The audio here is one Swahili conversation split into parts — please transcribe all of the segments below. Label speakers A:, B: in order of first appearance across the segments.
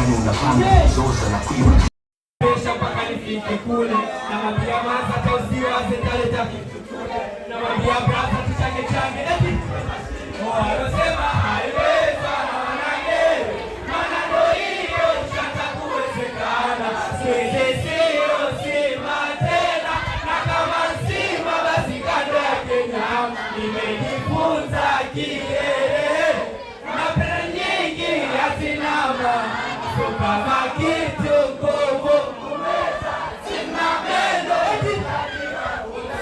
A: gani unapanga kuzoza na kuiba
B: Pesha mpaka nifike kule, na mambia masa tausiwa zetaleta kitu kule, na mambia brasa tuchange change eti alosema haiweza na wanange, mana ndo hiyo shata kuwezekana. Siweze siyo sima tena, na kama sima basi kando ya Kenya. Nimejifunza kielele na pera nyingi hazinama, so kama kitu nguvu kumeza sina meno eti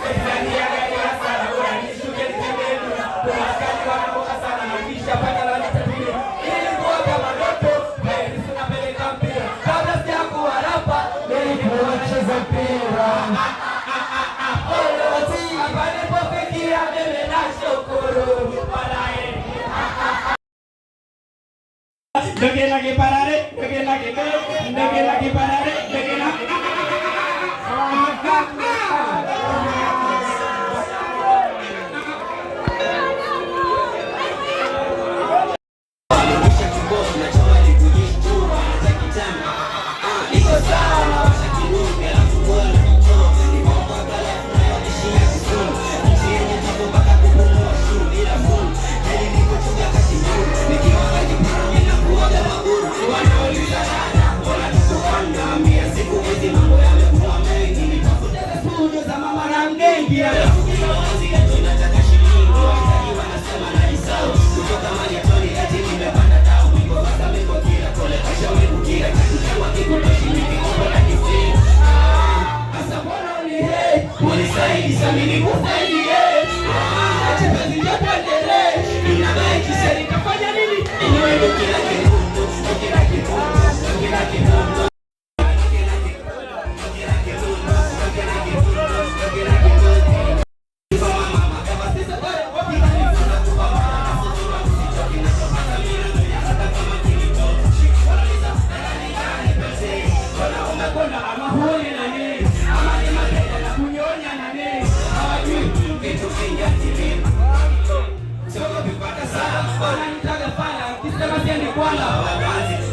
B: Tanzania gani ya sana bora nishuke nitembeni kwa askari wanaboka sana na kisha paka la nitabili ili kuwa kama ndoto heri tunapeleka mpira kabla sijakuwa rapa nilikuwa nacheza mpira hapa nipofikia mimi nashukuru walae Doge lagi parare, doge lagi parare, doge lagi.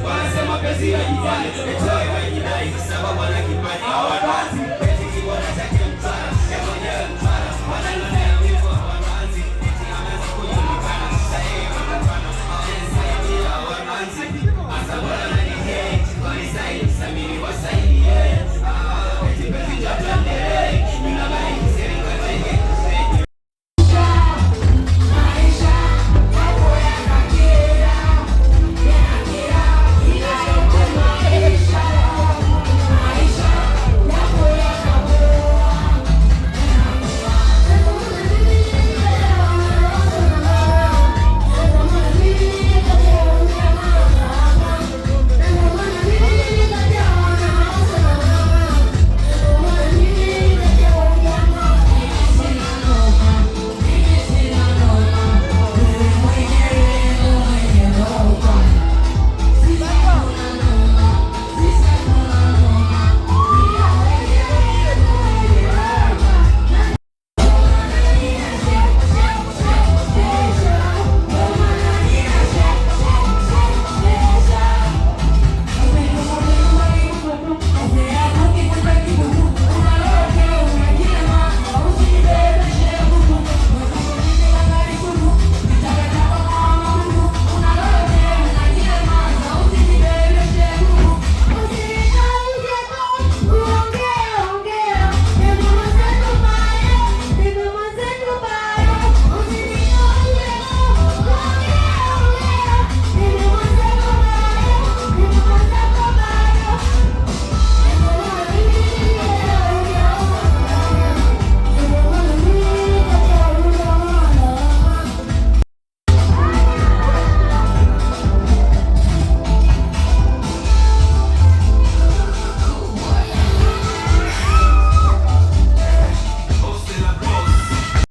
B: Wanasema pesi ya jifani, etoe wajidai, sababu wana kipaji.